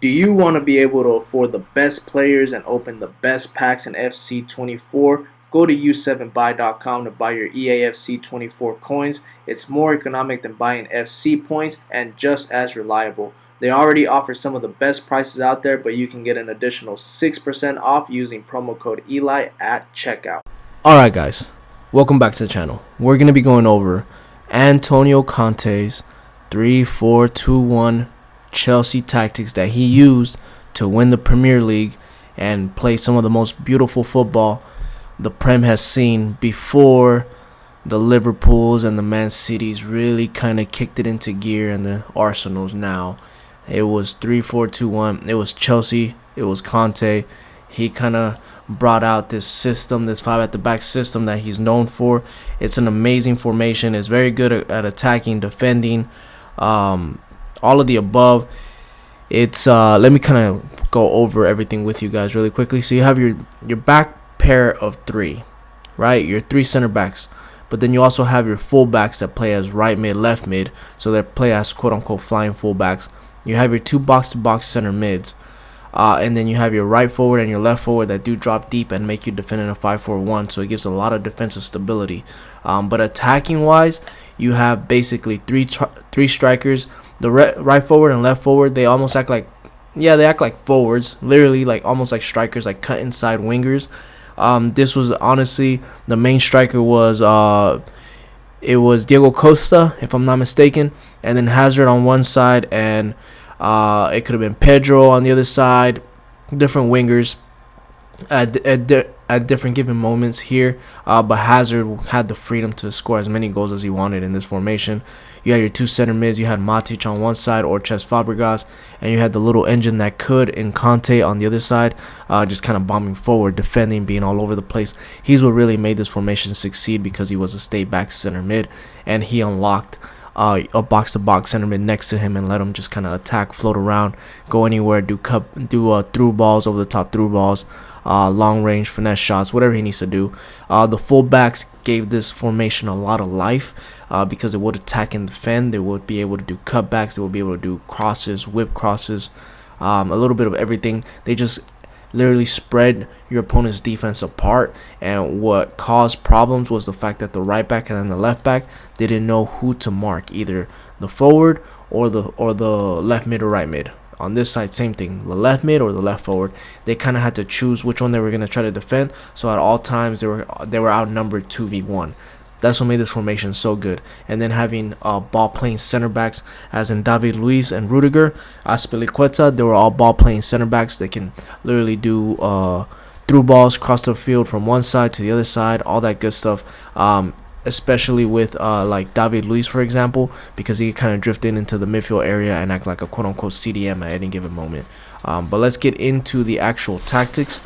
Do you want to be able to afford the best players and open the best packs in FC24? Go to u7buy.com to buy your EA FC24 coins. It's more economic than buying FC points and just as reliable. They already offer some of the best prices out there, but you can get an additional 6% off using promo code Eli at checkout. Alright guys, welcome back to the channel. We're going to be going over Antonio Conte's 3-4-2-1 Chelsea tactics that he used to win the Premier League and play some of the most beautiful football the Prem has seen before the Liverpools and the Man Cities really kind of kicked it into gear, and the Arsenals now. It was 3-4-2-1. It was Chelsea. It was Conte. He kind of brought out this system, this 5 at the back system that he's known for. It's an amazing formation. It's very good at attacking, defending, all of the above. It's let me kind of go over everything with you guys really quickly. So you have your back pair of 3, right? Your 3 center backs, but then you also have your full backs that play as right mid, left mid, so they play as quote unquote flying full backs. You have your 2 box to box center mids, and then you have your right forward and your left forward that do drop deep and make you defend in a 5-4-1, so it gives a lot of defensive stability. But attacking wise, you have basically three strikers. The right forward and left forward, they almost act like, yeah, they act like forwards, literally like almost like strikers, like cut inside wingers. This was honestly, the main striker was it was Diego Costa, if I'm not mistaken, and then Hazard on one side, and it could have been Pedro on the other side. Different wingers at different given moments here, but Hazard had the freedom to score as many goals as he wanted in this formation. You had your 2 center mids. You had Matic on one side, or Cesc Fabregas, and you had the little engine that could in Conte on the other side, just kind of bombing forward, defending, being all over the place. He's what really made this formation succeed, because he was a stay back center mid, and he unlocked a box-to-box center mid next to him and let him just kind of attack, float around, go anywhere, do through balls, over the top through balls, long range finesse shots, whatever he needs to do. The fullbacks gave this formation a lot of life, because it would attack and defend. They would be able to do cutbacks. They would be able to do crosses, whip crosses, a little bit of everything. They just literally spread your opponent's defense apart, and what caused problems was the fact that the right back and then the left back didn't know who to mark, either the forward or the left mid or right mid. On this side, same thing, the left mid or the left forward. They kind of had to choose which one they were going to try to defend, so at all times they were outnumbered 2v1. That's what made this formation so good. And then having ball-playing center backs, as in David Luiz and Rudiger, Azpilicueta, they were all ball-playing center backs. They can literally do through balls, cross the field from one side to the other side, all that good stuff. Especially with like David Luiz, for example, because he kind of drift into the midfield area and act like a quote-unquote CDM at any given moment. But let's get into the actual tactics.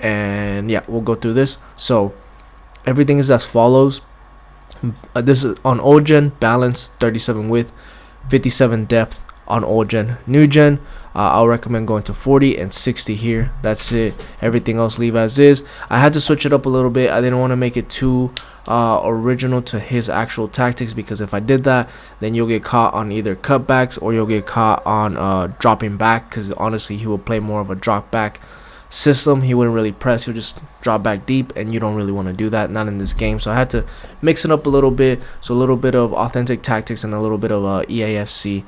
And yeah, we'll go through this. So everything is as follows. This is on old gen, balance 37 width, 57 depth on old gen. New gen, I'll recommend going to 40 and 60 here. That's it. Everything else leave as is. I had to switch it up a little bit. I didn't want to make it too original to his actual tactics, because if I did that, then you'll get caught on either cutbacks or you'll get caught on dropping back, because honestly he will play more of a drop back system. He wouldn't really press, he'll just drop back deep, and you don't really want to do that, not in this game. So I had to mix it up a little bit, so a little bit of authentic tactics and a little bit of EAFC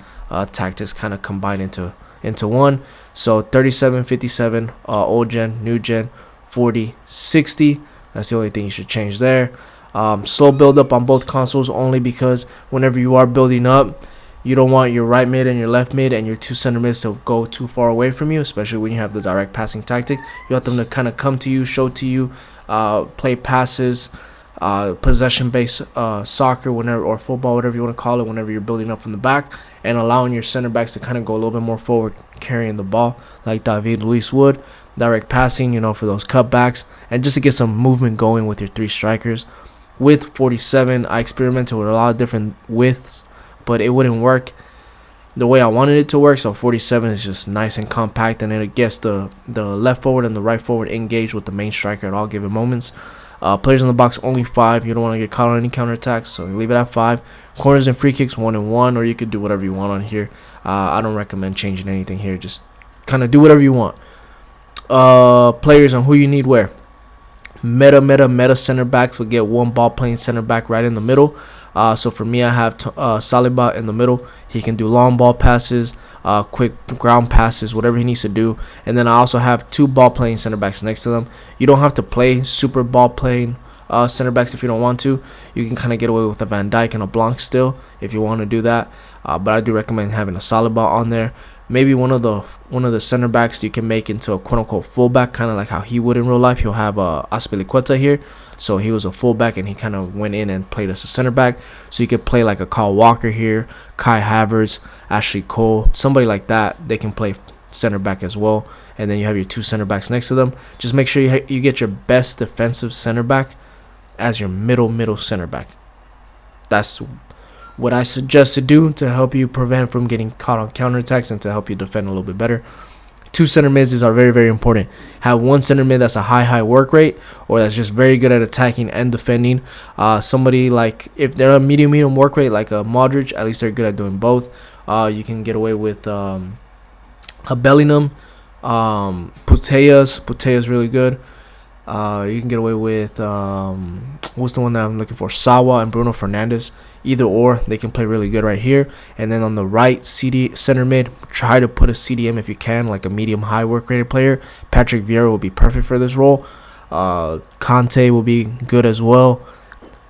tactics kind of combined into one. So 37, 57, old gen, new gen, 40, 60. That's the only thing you should change there. Slow build up on both consoles, only because whenever you are building up, you don't want your right mid and your left mid and your 2 center mids to go too far away from you, especially when you have the direct passing tactic. You want them to kind of come to you, show to you, play passes, possession-based soccer, whenever, or football, whatever you want to call it, whenever you're building up from the back, and allowing your center backs to kind of go a little bit more forward, carrying the ball like David Luiz would. Direct passing, you know, for those cutbacks, and just to get some movement going with your 3 strikers. With 47, I experimented with a lot of different widths, but it wouldn't work the way I wanted it to work. So 47 is just nice and compact, and then it gets the left forward and the right forward engaged with the main striker at all given moments. Players in the box only 5. You don't want to get caught on any counterattacks, so leave it at 5. Corners and free kicks 1 and 1, or you could do whatever you want on here. I don't recommend changing anything here. Just kind of do whatever you want. Players on who you need where. Meta center backs will get 1 ball playing center back right in the middle. So for me, I have Saliba in the middle. He can do long ball passes, quick ground passes, whatever he needs to do. And then I also have 2 ball playing center backs next to them. You don't have to play super ball playing center backs if you don't want to. You can kind of get away with a Van Dijk and a Blanc still if you want to do that. But I do recommend having a Saliba on there. Maybe one of the center backs you can make into a quote-unquote fullback, kind of like how he would in real life. He'll have Azpilicueta here, so he was a fullback and he kind of went in and played as a center back. So you could play like a Kyle Walker here, Kai Havertz, Ashley Cole, somebody like that. They can play center back as well, and then you have your 2 center backs next to them. Just make sure you get your best defensive center back as your middle center back. That's what I suggest to do to help you prevent from getting caught on counterattacks and to help you defend a little bit better. 2 center mids are very, very important. Have 1 center mid that's a high work rate, or that's just very good at attacking and defending. Somebody like, if they're a medium work rate like a Modric, at least they're good at doing both. You can get away with a Bellingham, Putellas really good. You can get away with what's the one that I'm looking for? Sawa and Bruno Fernandes. Either or, they can play really good right here. And then on the right, center mid, try to put a CDM if you can, like a medium high work rated player. Patrick Vieira will be perfect for this role. Conte will be good as well.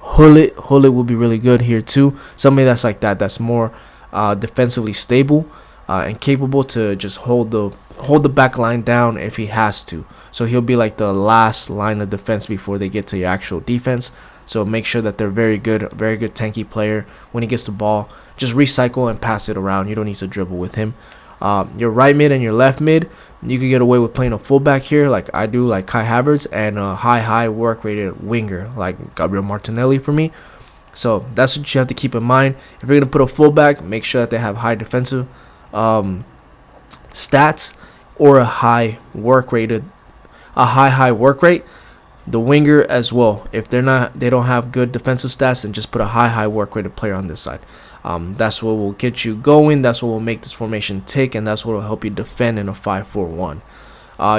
Hullet will be really good here too. Somebody that's like that, that's more defensively stable and capable to just hold the back line down if he has to. So he'll be like the last line of defense before they get to your actual defense. So make sure that they're very good tanky player. When he gets the ball, just recycle and pass it around. You don't need to dribble with him. Your right mid and your left mid, you can get away with playing a fullback here like I do, like Kai Havertz, and a high work rated winger like Gabriel Martinelli for me. So that's what you have to keep in mind. If you're going to put a fullback, make sure that they have high defensive stats or a high work rate. The winger as well. If they don't have good defensive stats, then just put a high work rated player on this side. That's what will get you going. That's what will make this formation tick, and that's what will help you defend in a 5-4-1.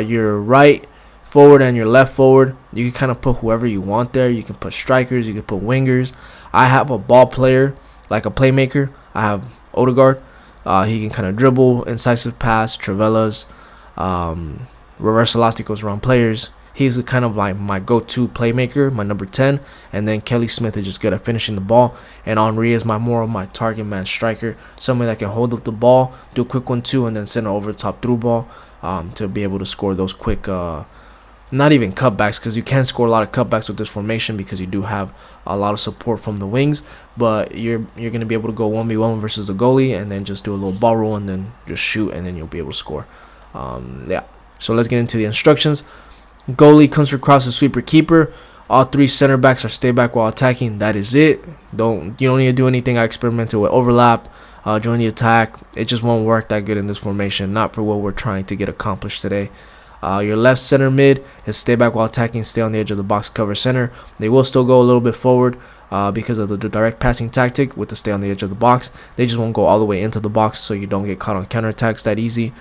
Your right forward and your left forward, you can kind of put whoever you want there. You can put strikers, you can put wingers. I have a ball player, like a playmaker. I have Odegaard. He can kind of dribble, incisive pass, Trivelas, reverse elasticos around players. He's kind of like my go-to playmaker, my number 10. And then Kelly Smith is just good at finishing the ball. And Henry is more of my target man striker. Somebody that can hold up the ball, do a quick 1-2, and then send it over the top through ball to be able to score those quick, not even cutbacks, because you can score a lot of cutbacks with this formation because you do have a lot of support from the wings. But you're going to be able to go 1v1 versus the goalie and then just do a little ball roll and then just shoot, and then you'll be able to score. Yeah. So let's get into the instructions. Goalie comes across a sweeper keeper. All 3 center backs are stay back while attacking. That is it. You don't need to do anything. I experimented with overlap, join the attack. It just won't work that good in this formation. Not for what we're trying to get accomplished today. Your left center mid is stay back while attacking. Stay on the edge of the box, cover center. They will still go a little bit forward because of the direct passing tactic with the stay on the edge of the box. They just won't go all the way into the box, so you don't get caught on counterattacks that easy.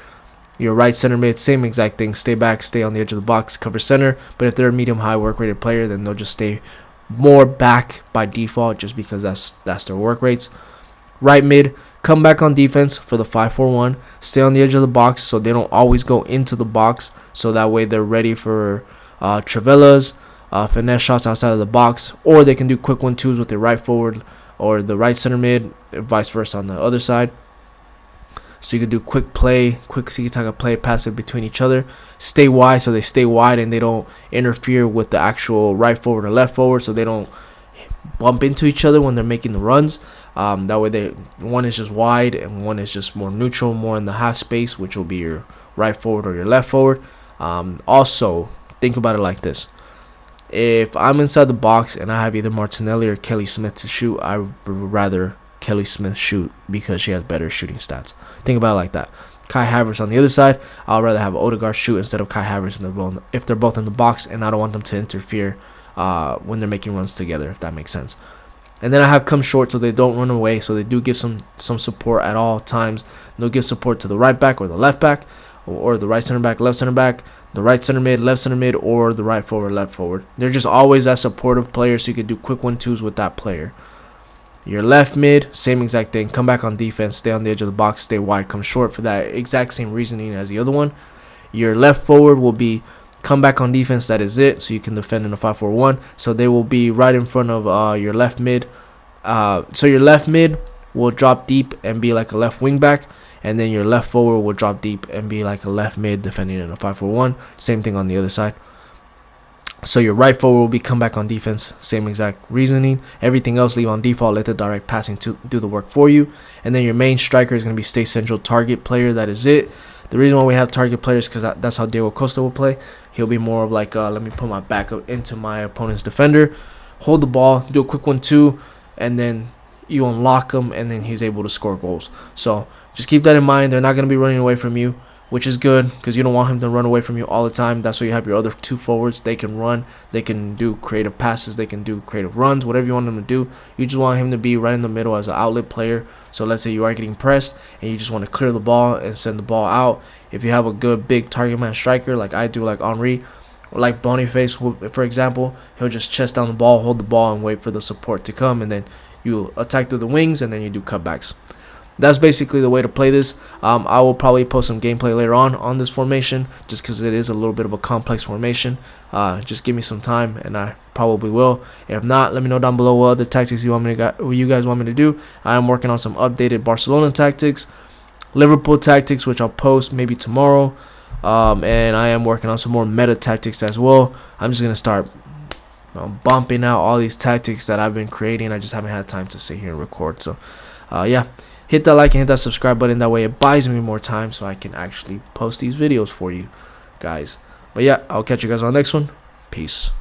Your right center mid, same exact thing. Stay back, stay on the edge of the box, cover center. But if they're a medium-high work-rated player, then they'll just stay more back by default just because that's their work rates. Right mid, come back on defense for the 5-4-1. Stay on the edge of the box so they don't always go into the box. So that way they're ready for Trivelas, finesse shots outside of the box. Or they can do quick 1-2s with their right forward or the right center mid, vice versa on the other side. So you can do quick tiki-taka play, pass it between each other. Stay wide, so they stay wide and they don't interfere with the actual right forward or left forward, so they don't bump into each other when they're making the runs. That way, one is just wide and one is just more neutral, more in the half space, which will be your right forward or your left forward. Also, think about it like this. If I'm inside the box and I have either Martinelli or Kelly Smith to shoot, I would rather Kelly Smith shoot because she has better shooting stats. Think about it like that. Kai Havertz on the other side, I'd rather have Odegaard shoot instead of Kai Havertz if they're both in the box, and I don't want them to interfere when they're making runs together, if that makes sense. And then I have come short so they don't run away, so they do give some support at all times. They'll give support to the right back or the left back, or the right center back, left center back, the right center mid, left center mid, or the right forward, left forward. They're just always that supportive player, so you can do quick 1-2s with that player. Your left mid, same exact thing. Come back on defense, stay on the edge of the box, stay wide, come short for that exact same reasoning as the other one. Your left forward will be come back on defense, that is it, so you can defend in a 5-4-1. So they will be right in front of your left mid. So your left mid will drop deep and be like a left wing back, and then your left forward will drop deep and be like a left mid defending in a 5-4-1. Same thing on the other side. So your right forward will be come back on defense, same exact reasoning. Everything else leave on default, let the direct passing to do the work for you. And then your main striker is going to be stay central target player, that is it. The reason why we have target players because that's how Diego Costa will play. He'll be more of like, let me put my back up into my opponent's defender, hold the ball, do a quick 1-2, and then you unlock him, and then he's able to score goals. So just keep that in mind. They're not going to be running away from you, which is good because you don't want him to run away from you all the time. That's why you have your other two forwards. They can run, they can do creative passes, they can do creative runs, whatever you want them to do. You just want him to be right in the middle as an outlet player. So let's say you are getting pressed and you just want to clear the ball and send the ball out. If you have a good big target man striker like I do, like Henry, or like Boniface, for example, he'll just chest down the ball, hold the ball, and wait for the support to come, and then you attack through the wings, and then you do cutbacks. That's basically the way to play this. I will probably post some gameplay later on this formation, just because it is a little bit of a complex formation. Just give me some time, and I probably will. If not, let me know down below what other tactics you guys want me to do. I am working on some updated Barcelona tactics, Liverpool tactics, which I'll post maybe tomorrow. And I am working on some more meta tactics as well. I'm just gonna start bumping out all these tactics that I've been creating. I just haven't had time to sit here and record. So yeah, hit that like and hit that subscribe button. That way it buys me more time so I can actually post these videos for you guys. But yeah, I'll catch you guys on the next one. Peace.